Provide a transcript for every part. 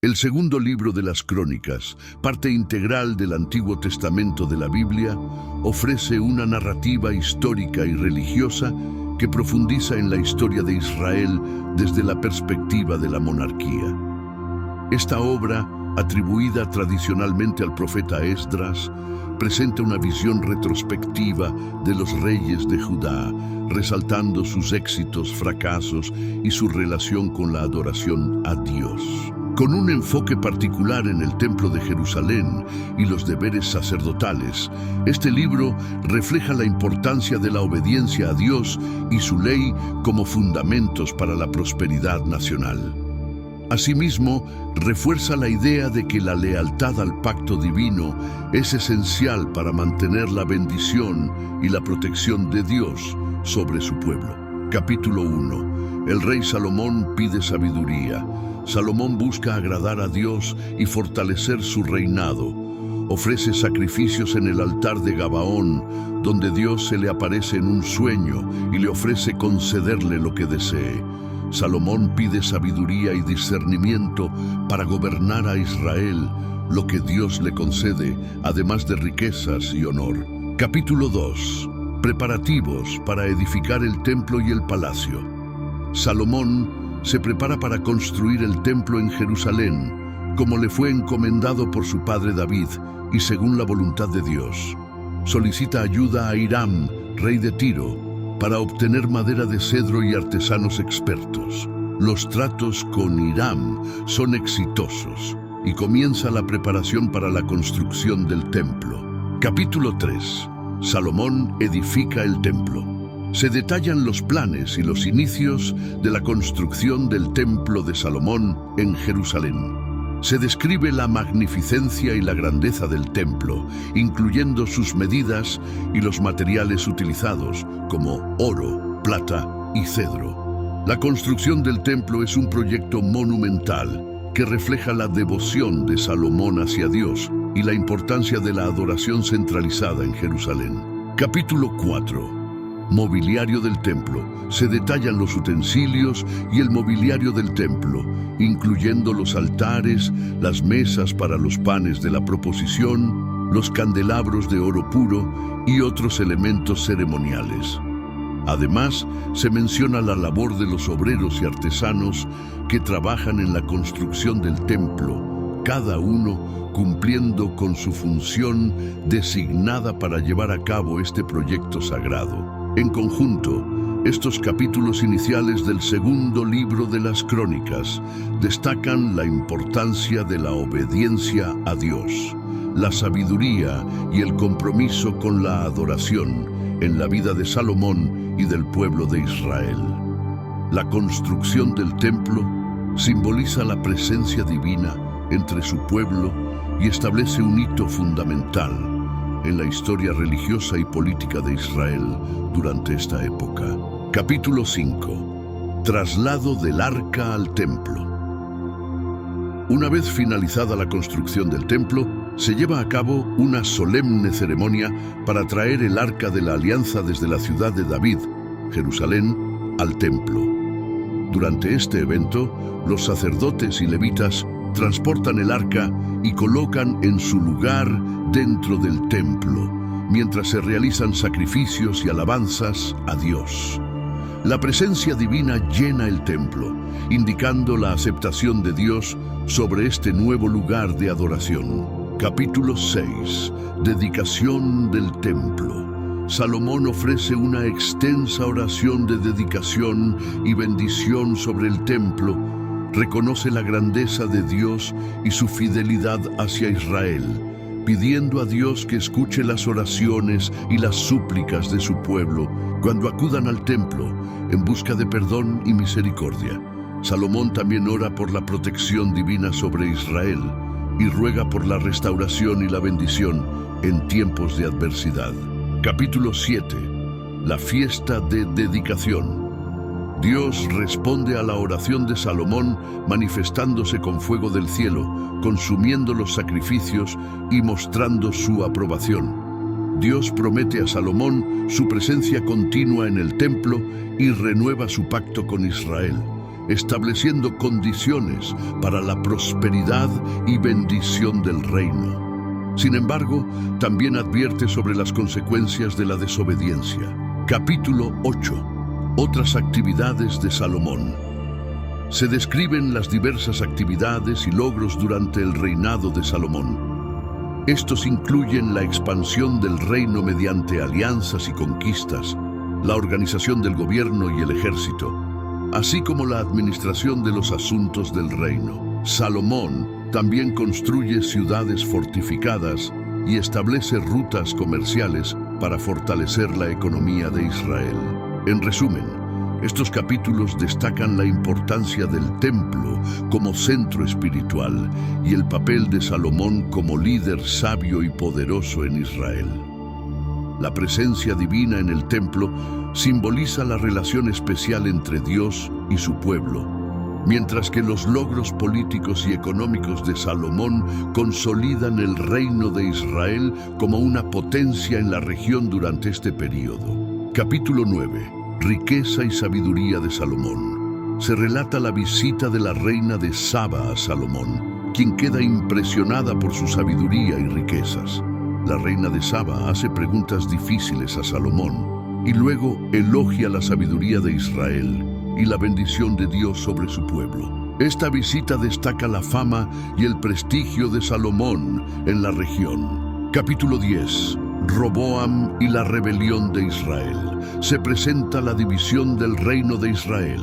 El segundo libro de las Crónicas, parte integral del Antiguo Testamento de la Biblia, ofrece una narrativa histórica y religiosa que profundiza en la historia de Israel desde la perspectiva de la monarquía. Esta obra, atribuida tradicionalmente al profeta Esdras, presenta una visión retrospectiva de los reyes de Judá, resaltando sus éxitos, fracasos y su relación con la adoración a Dios. Con un enfoque particular en el Templo de Jerusalén y los deberes sacerdotales, este libro refleja la importancia de la obediencia a Dios y su ley como fundamentos para la prosperidad nacional. Asimismo, refuerza la idea de que la lealtad al pacto divino es esencial para mantener la bendición y la protección de Dios sobre su pueblo. Capítulo 1. El rey Salomón pide sabiduría. Salomón busca agradar a Dios y fortalecer su reinado. Ofrece sacrificios en el altar de Gabaón, donde Dios se le aparece en un sueño y le ofrece concederle lo que desee. Salomón pide sabiduría y discernimiento para gobernar a Israel, lo que Dios le concede, además de riquezas y honor. Capítulo 2. Preparativos para edificar el templo y el palacio. Salomón se prepara para construir el templo en Jerusalén, como le fue encomendado por su padre David y según la voluntad de Dios. Solicita ayuda a Hiram, rey de Tiro, para obtener madera de cedro y artesanos expertos. Los tratos con Hiram son exitosos y comienza la preparación para la construcción del templo. Capítulo 3. Salomón edifica el templo. Se detallan los planes y los inicios de la construcción del templo de Salomón en Jerusalén. Se describe la magnificencia y la grandeza del templo, incluyendo sus medidas y los materiales utilizados, como oro, plata y cedro. La construcción del templo es un proyecto monumental que refleja la devoción de Salomón hacia Dios y la importancia de la adoración centralizada en Jerusalén. Capítulo 4. Mobiliario del templo. Se detallan los utensilios y el mobiliario del templo, incluyendo los altares, las mesas para los panes de la proposición, los candelabros de oro puro y otros elementos ceremoniales. Además, se menciona la labor de los obreros y artesanos que trabajan en la construcción del templo, cada uno cumpliendo con su función designada para llevar a cabo este proyecto sagrado. En conjunto, estos capítulos iniciales del segundo libro de las Crónicas destacan la importancia de la obediencia a Dios, la sabiduría y el compromiso con la adoración en la vida de Salomón y del pueblo de Israel. La construcción del templo simboliza la presencia divina entre su pueblo y establece un hito fundamental en la historia religiosa y política de Israel durante esta época. Capítulo 5. Traslado del arca al templo. Una vez finalizada la construcción del templo, se lleva a cabo una solemne ceremonia para traer el arca de la alianza desde la ciudad de David, Jerusalén, al templo. Durante este evento, los sacerdotes y levitas transportan el arca y colocan en su lugar dentro del templo, mientras se realizan sacrificios y alabanzas a Dios. La presencia divina llena el templo, indicando la aceptación de Dios sobre este nuevo lugar de adoración. Capítulo 6. Dedicación del templo. Salomón ofrece una extensa oración de dedicación y bendición sobre el templo. Reconoce la grandeza de Dios y su fidelidad hacia Israel, pidiendo a Dios que escuche las oraciones y las súplicas de su pueblo cuando acudan al templo en busca de perdón y misericordia. Salomón también ora por la protección divina sobre Israel y ruega por la restauración y la bendición en tiempos de adversidad. Capítulo 7. La fiesta de dedicación. Dios responde a la oración de Salomón manifestándose con fuego del cielo, consumiendo los sacrificios y mostrando su aprobación. Dios promete a Salomón su presencia continua en el templo y renueva su pacto con Israel, estableciendo condiciones para la prosperidad y bendición del reino. Sin embargo, también advierte sobre las consecuencias de la desobediencia. Capítulo 8. Otras actividades de Salomón. Se describen las diversas actividades y logros durante el reinado de Salomón. Estos incluyen la expansión del reino mediante alianzas y conquistas, la organización del gobierno y el ejército, así como la administración de los asuntos del reino. Salomón también construye ciudades fortificadas y establece rutas comerciales para fortalecer la economía de Israel. En resumen, estos capítulos destacan la importancia del templo como centro espiritual y el papel de Salomón como líder sabio y poderoso en Israel. La presencia divina en el templo simboliza la relación especial entre Dios y su pueblo, mientras que los logros políticos y económicos de Salomón consolidan el reino de Israel como una potencia en la región durante este período. Capítulo 9. Riqueza y sabiduría de Salomón. Se relata la visita de la reina de Saba a Salomón, quien queda impresionada por su sabiduría y riquezas. La reina de Saba hace preguntas difíciles a Salomón y luego elogia la sabiduría de Israel y la bendición de Dios sobre su pueblo. Esta visita destaca la fama y el prestigio de Salomón en la región. Capítulo 10. Roboam y la rebelión de Israel. Se presenta la división del reino de Israel.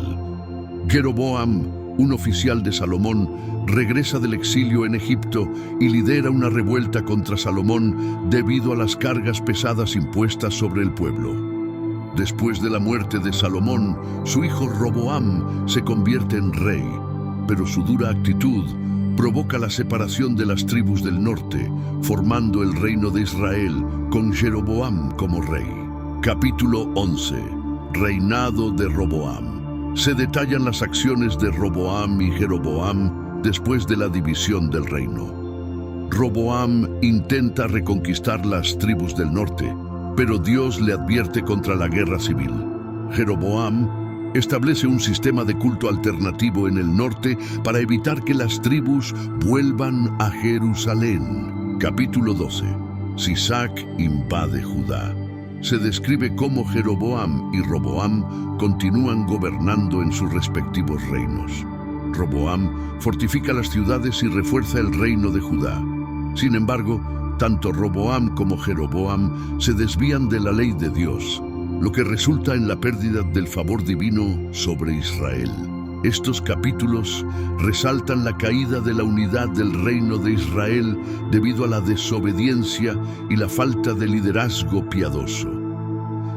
Jeroboam, un oficial de Salomón, regresa del exilio en Egipto y lidera una revuelta contra Salomón debido a las cargas pesadas impuestas sobre el pueblo. Después de la muerte de Salomón, su hijo Roboam se convierte en rey, pero su dura actitud provoca la separación de las tribus del norte, formando el reino de Israel con Jeroboam como rey. Capítulo 11. Reinado de Roboam. Se detallan las acciones de Roboam y Jeroboam después de la división del reino. Roboam intenta reconquistar las tribus del norte, pero Dios le advierte contra la guerra civil. Jeroboam establece un sistema de culto alternativo en el norte para evitar que las tribus vuelvan a Jerusalén. Capítulo 12. Sisac invade Judá. Se describe cómo Jeroboam y Roboam continúan gobernando en sus respectivos reinos. Roboam fortifica las ciudades y refuerza el reino de Judá. Sin embargo, tanto Roboam como Jeroboam se desvían de la ley de Dios, lo que resulta en la pérdida del favor divino sobre Israel. Estos capítulos resaltan la caída de la unidad del reino de Israel debido a la desobediencia y la falta de liderazgo piadoso.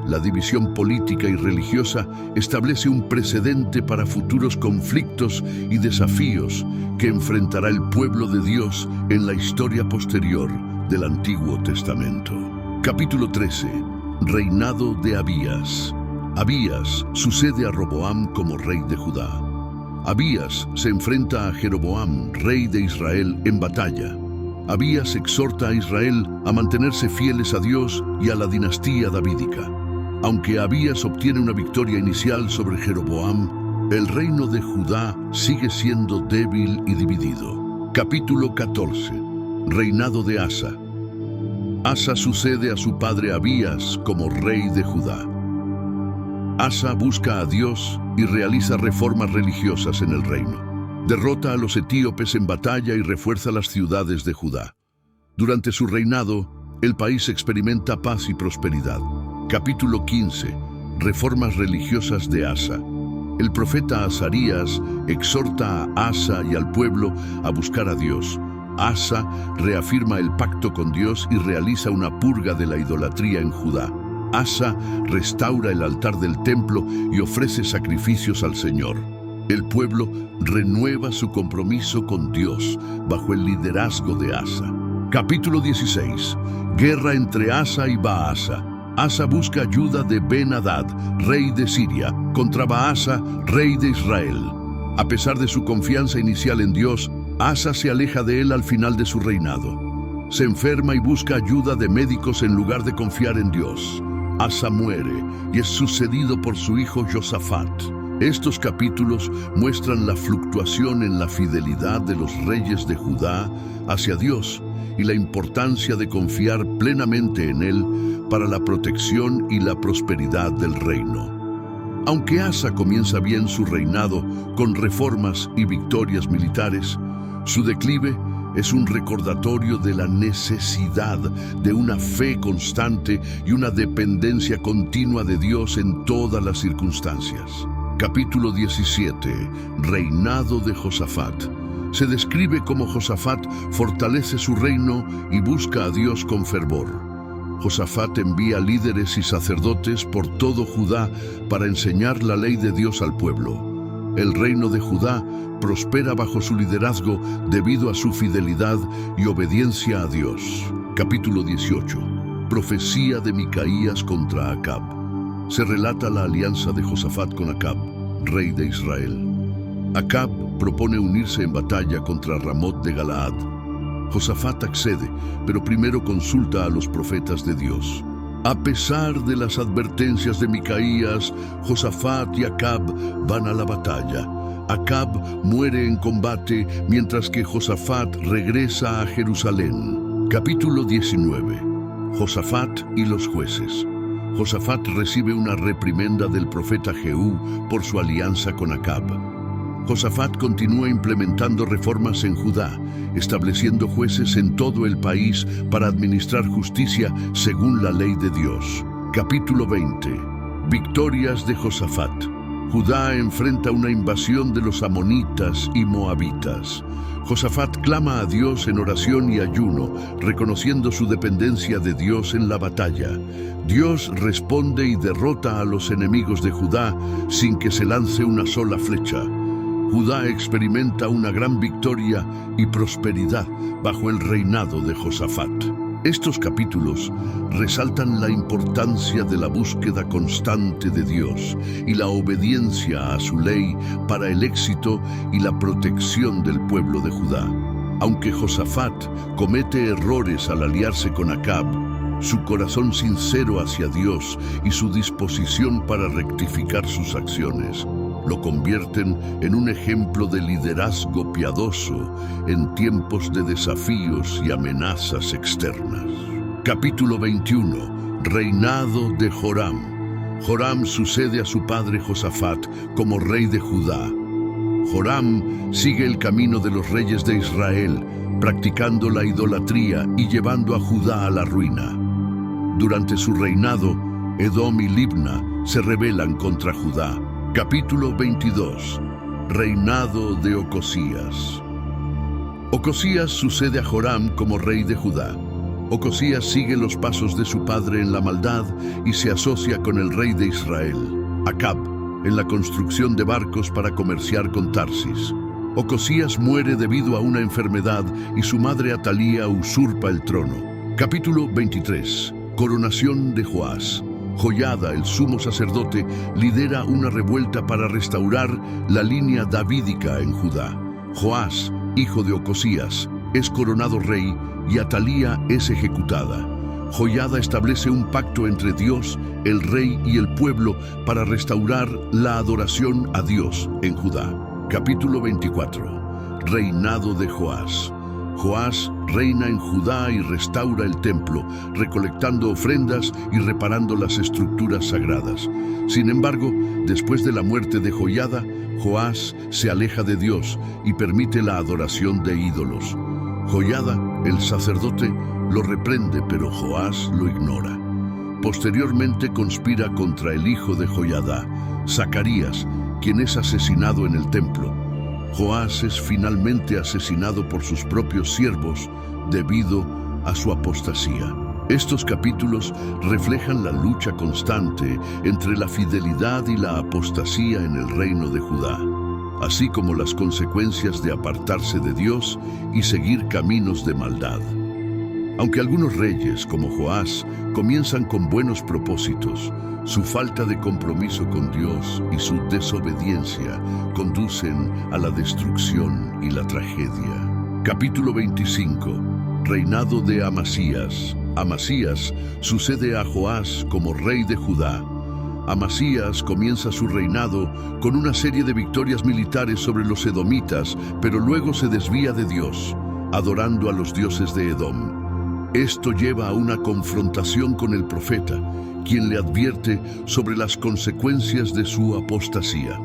La división política y religiosa establece un precedente para futuros conflictos y desafíos que enfrentará el pueblo de Dios en la historia posterior del Antiguo Testamento. Capítulo 13. Reinado de Abías. Abías sucede a Roboam como rey de Judá. Abías se enfrenta a Jeroboam, rey de Israel, en batalla. Abías exhorta a Israel a mantenerse fieles a Dios y a la dinastía davídica. Aunque Abías obtiene una victoria inicial sobre Jeroboam, el reino de Judá sigue siendo débil y dividido. Capítulo 14. Reinado de Asa. Asa sucede a su padre Abías como rey de Judá. Asa busca a Dios y realiza reformas religiosas en el reino. Derrota a los etíopes en batalla y refuerza las ciudades de Judá. Durante su reinado, el país experimenta paz y prosperidad. Capítulo 15. Reformas religiosas de Asa. El profeta Azarías exhorta a Asa y al pueblo a buscar a Dios. Asa reafirma el pacto con Dios y realiza una purga de la idolatría en Judá. Asa restaura el altar del templo y ofrece sacrificios al Señor. El pueblo renueva su compromiso con Dios bajo el liderazgo de Asa. Capítulo 16. Guerra entre Asa y Baasa. Asa busca ayuda de Ben-Hadad, rey de Siria, contra Baasa, rey de Israel. A pesar de su confianza inicial en Dios, Asa se aleja de él al final de su reinado. Se enferma y busca ayuda de médicos en lugar de confiar en Dios. Asa muere y es sucedido por su hijo Josafat. Estos capítulos muestran la fluctuación en la fidelidad de los reyes de Judá hacia Dios y la importancia de confiar plenamente en Él para la protección y la prosperidad del reino. Aunque Asa comienza bien su reinado con reformas y victorias militares, su declive es un recordatorio de la necesidad de una fe constante y una dependencia continua de Dios en todas las circunstancias. Capítulo 17. Reinado de Josafat. Se describe cómo Josafat fortalece su reino y busca a Dios con fervor. Josafat envía líderes y sacerdotes por todo Judá para enseñar la ley de Dios al pueblo. El reino de Judá prospera bajo su liderazgo debido a su fidelidad y obediencia a Dios. Capítulo 18. Profecía de Micaías contra Acab. Se relata la alianza de Josafat con Acab, rey de Israel. Acab propone unirse en batalla contra Ramot de Galaad. Josafat accede, pero primero consulta a los profetas de Dios. A pesar de las advertencias de Micaías, Josafat y Acab van a la batalla. Acab muere en combate, mientras que Josafat regresa a Jerusalén. Capítulo 19. Josafat y los jueces. Josafat recibe una reprimenda del profeta Jehú por su alianza con Acab. Josafat continúa implementando reformas en Judá, estableciendo jueces en todo el país para administrar justicia según la ley de Dios. Capítulo 20. Victorias de Josafat. Judá enfrenta una invasión de los amonitas y moabitas. Josafat clama a Dios en oración y ayuno, reconociendo su dependencia de Dios en la batalla. Dios responde y derrota a los enemigos de Judá sin que se lance una sola flecha. Judá experimenta una gran victoria y prosperidad bajo el reinado de Josafat. Estos capítulos resaltan la importancia de la búsqueda constante de Dios y la obediencia a su ley para el éxito y la protección del pueblo de Judá. Aunque Josafat comete errores al aliarse con Acab, su corazón sincero hacia Dios y su disposición para rectificar sus acciones lo convierten en un ejemplo de liderazgo piadoso en tiempos de desafíos y amenazas externas. Capítulo 21. Reinado de Joram. Joram sucede a su padre Josafat como rey de Judá. Joram sigue el camino de los reyes de Israel, practicando la idolatría y llevando a Judá a la ruina. Durante su reinado, Edom y Libna se rebelan contra Judá. Capítulo 22. Reinado de Ocosías. Ocosías sucede a Joram como rey de Judá. Ocosías sigue los pasos de su padre en la maldad y se asocia con el rey de Israel, Acab, en la construcción de barcos para comerciar con Tarsis. Ocosías muere debido a una enfermedad y su madre Atalía usurpa el trono. Capítulo 23. Coronación de Joás. Joiada, el sumo sacerdote, lidera una revuelta para restaurar la línea davídica en Judá. Joás, hijo de Ocosías, es coronado rey y Atalía es ejecutada. Joiada establece un pacto entre Dios, el rey y el pueblo para restaurar la adoración a Dios en Judá. Capítulo 24. Reinado de Joás. Joás reina en Judá y restaura el templo, recolectando ofrendas y reparando las estructuras sagradas. Sin embargo, después de la muerte de Joiada, Joás se aleja de Dios y permite la adoración de ídolos. Joiada, el sacerdote, lo reprende, pero Joás lo ignora. Posteriormente conspira contra el hijo de Joiada, Zacarías, quien es asesinado en el templo. Joás es finalmente asesinado por sus propios siervos debido a su apostasía. Estos capítulos reflejan la lucha constante entre la fidelidad y la apostasía en el reino de Judá, así como las consecuencias de apartarse de Dios y seguir caminos de maldad. Aunque algunos reyes, como Joás, comienzan con buenos propósitos, su falta de compromiso con Dios y su desobediencia conducen a la destrucción y la tragedia. Capítulo 25. Reinado de Amasías. Amasías sucede a Joás como rey de Judá. Amasías comienza su reinado con una serie de victorias militares sobre los edomitas, pero luego se desvía de Dios, adorando a los dioses de Edom. Esto lleva a una confrontación con el profeta, quien le advierte sobre las consecuencias de su apostasía.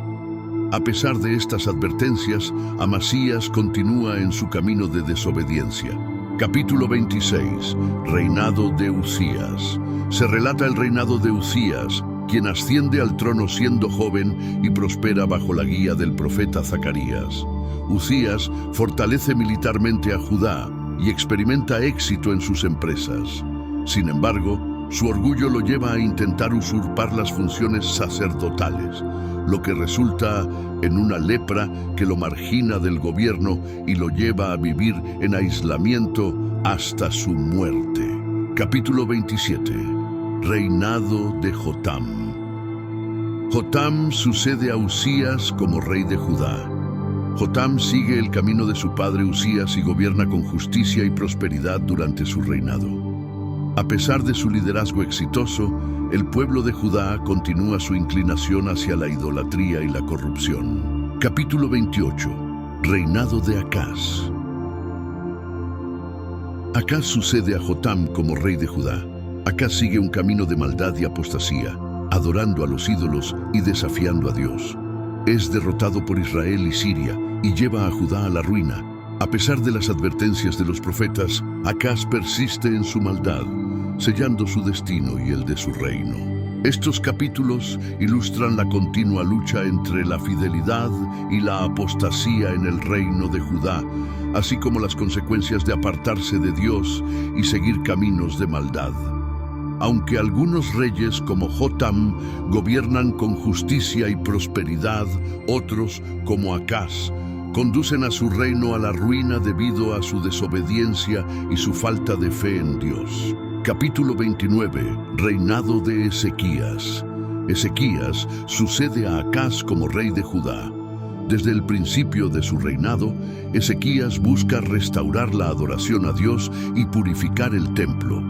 A pesar de estas advertencias, Amasías continúa en su camino de desobediencia. Capítulo 26. Reinado de Uzías. Se relata el reinado de Uzías, quien asciende al trono siendo joven y prospera bajo la guía del profeta Zacarías. Uzías fortalece militarmente a Judá y experimenta éxito en sus empresas. Sin embargo, su orgullo lo lleva a intentar usurpar las funciones sacerdotales, lo que resulta en una lepra que lo margina del gobierno y lo lleva a vivir en aislamiento hasta su muerte. Capítulo 27. Reinado de Jotam. Jotam sucede a Uzías como rey de Judá. Jotam sigue el camino de su padre Uzías y gobierna con justicia y prosperidad durante su reinado. A pesar de su liderazgo exitoso, el pueblo de Judá continúa su inclinación hacia la idolatría y la corrupción. Capítulo 28. Reinado de Acaz. Acaz sucede a Jotam como rey de Judá. Acaz sigue un camino de maldad y apostasía, adorando a los ídolos y desafiando a Dios. Es derrotado por Israel y Siria y lleva a Judá a la ruina. A pesar de las advertencias de los profetas, Acaz persiste en su maldad, sellando su destino y el de su reino. Estos capítulos ilustran la continua lucha entre la fidelidad y la apostasía en el reino de Judá, así como las consecuencias de apartarse de Dios y seguir caminos de maldad. Aunque algunos reyes como Jotam gobiernan con justicia y prosperidad, otros, como Acaz, conducen a su reino a la ruina debido a su desobediencia y su falta de fe en Dios. Capítulo 29. Reinado de Ezequías. Ezequías sucede a Acaz como rey de Judá. Desde el principio de su reinado, Ezequías busca restaurar la adoración a Dios y purificar el templo.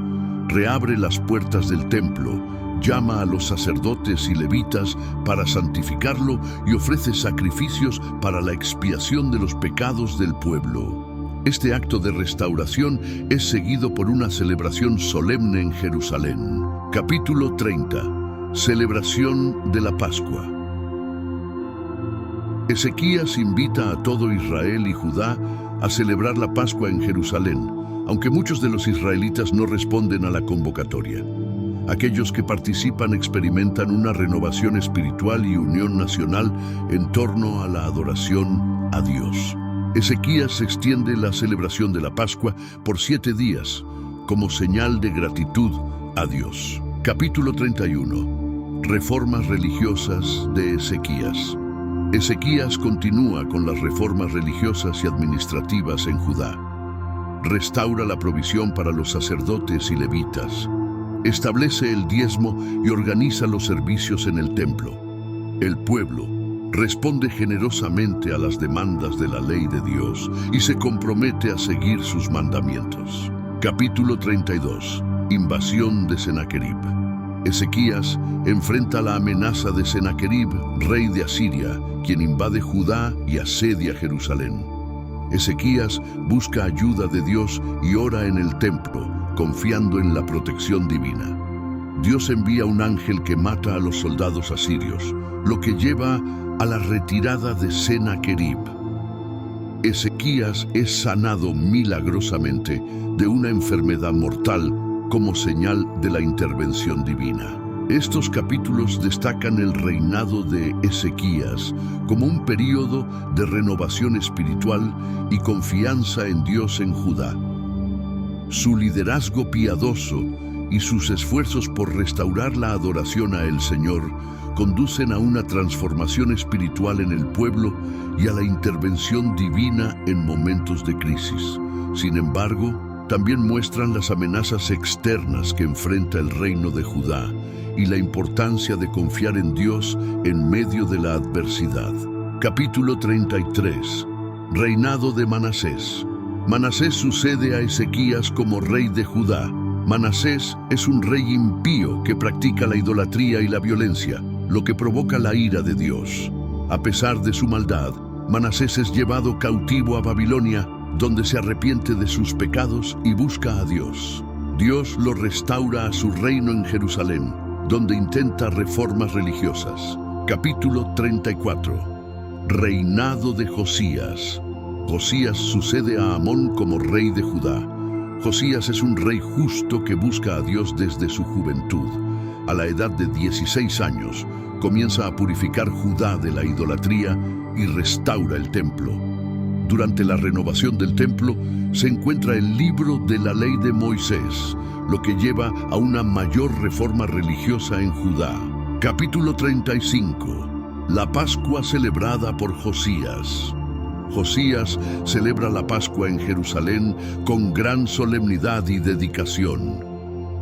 Reabre las puertas del templo, llama a los sacerdotes y levitas para santificarlo y ofrece sacrificios para la expiación de los pecados del pueblo. Este acto de restauración es seguido por una celebración solemne en Jerusalén. Capítulo 30. Celebración de la Pascua. Ezequías invita a todo Israel y Judá a celebrar la Pascua en Jerusalén, aunque muchos de los israelitas no responden a la convocatoria. Aquellos que participan experimentan una renovación espiritual y unión nacional en torno a la adoración a Dios. Ezequías extiende la celebración de la Pascua por 7 días, como señal de gratitud a Dios. Capítulo 31. Reformas religiosas de Ezequías. Ezequías continúa con las reformas religiosas y administrativas en Judá. Restaura la provisión para los sacerdotes y levitas. Establece el diezmo y organiza los servicios en el templo. El pueblo responde generosamente a las demandas de la ley de Dios y se compromete a seguir sus mandamientos. Capítulo 32. Invasión de Sennacherib. Ezequías enfrenta la amenaza de Sennacherib, rey de Asiria, quien invade Judá y asedia Jerusalén. Ezequías busca ayuda de Dios y ora en el templo, confiando en la protección divina. Dios envía un ángel que mata a los soldados asirios, lo que lleva a la retirada de Sennacherib. Ezequías es sanado milagrosamente de una enfermedad mortal como señal de la intervención divina. Estos capítulos destacan el reinado de Ezequías como un período de renovación espiritual y confianza en Dios en Judá. Su liderazgo piadoso y sus esfuerzos por restaurar la adoración a el Señor conducen a una transformación espiritual en el pueblo y a la intervención divina en momentos de crisis. Sin embargo, también muestran las amenazas externas que enfrenta el reino de Judá y la importancia de confiar en Dios en medio de la adversidad. Capítulo 33. Reinado de Manasés. Manasés sucede a Ezequías como rey de Judá. Manasés es un rey impío que practica la idolatría y la violencia, lo que provoca la ira de Dios. A pesar de su maldad, Manasés es llevado cautivo a Babilonia, donde se arrepiente de sus pecados y busca a Dios. Dios lo restaura a su reino en Jerusalén, donde intenta reformas religiosas. Capítulo 34. Reinado de Josías. Josías sucede a Amón como rey de Judá. Josías es un rey justo que busca a Dios desde su juventud. A la edad de 16 años, comienza a purificar Judá de la idolatría y restaura el templo. Durante la renovación del templo, se encuentra el libro de la ley de Moisés, lo que lleva a una mayor reforma religiosa en Judá. Capítulo 35. La Pascua celebrada por Josías. Josías celebra la Pascua en Jerusalén con gran solemnidad y dedicación.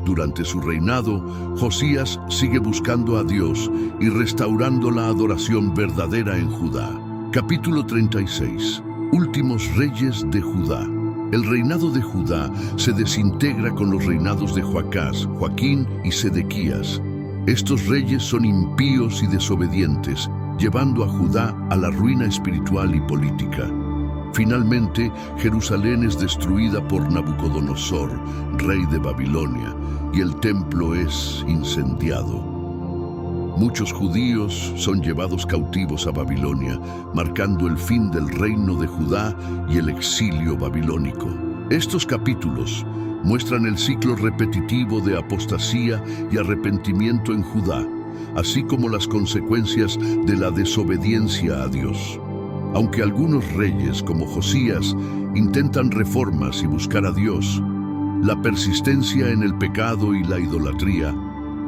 Durante su reinado, Josías sigue buscando a Dios y restaurando la adoración verdadera en Judá. Capítulo 36. Últimos reyes de Judá. El reinado de Judá se desintegra con los reinados de Joacás, Joaquín y Sedequías. Estos reyes son impíos y desobedientes, llevando a Judá a la ruina espiritual y política. Finalmente, Jerusalén es destruida por Nabucodonosor, rey de Babilonia, y el templo es incendiado. Muchos judíos son llevados cautivos a Babilonia, marcando el fin del reino de Judá y el exilio babilónico. Estos capítulos muestran el ciclo repetitivo de apostasía y arrepentimiento en Judá, así como las consecuencias de la desobediencia a Dios. Aunque algunos reyes, como Josías, intentan reformas y buscar a Dios, la persistencia en el pecado y la idolatría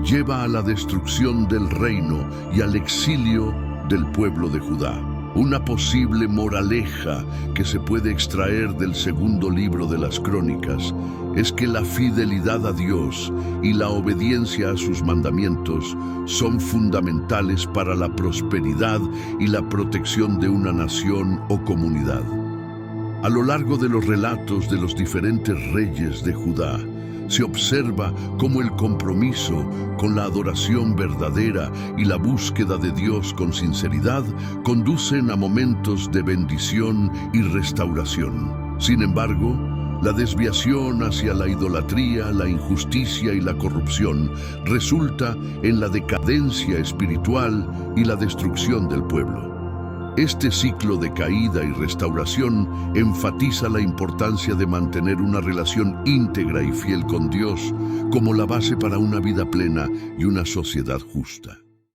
lleva a la destrucción del reino y al exilio del pueblo de Judá. Una posible moraleja que se puede extraer del segundo libro de las Crónicas es que la fidelidad a Dios y la obediencia a sus mandamientos son fundamentales para la prosperidad y la protección de una nación o comunidad. A lo largo de los relatos de los diferentes reyes de Judá, se observa cómo el compromiso con la adoración verdadera y la búsqueda de Dios con sinceridad conducen a momentos de bendición y restauración. Sin embargo, la desviación hacia la idolatría, la injusticia y la corrupción resulta en la decadencia espiritual y la destrucción del pueblo. Este ciclo de caída y restauración enfatiza la importancia de mantener una relación íntegra y fiel con Dios como la base para una vida plena y una sociedad justa.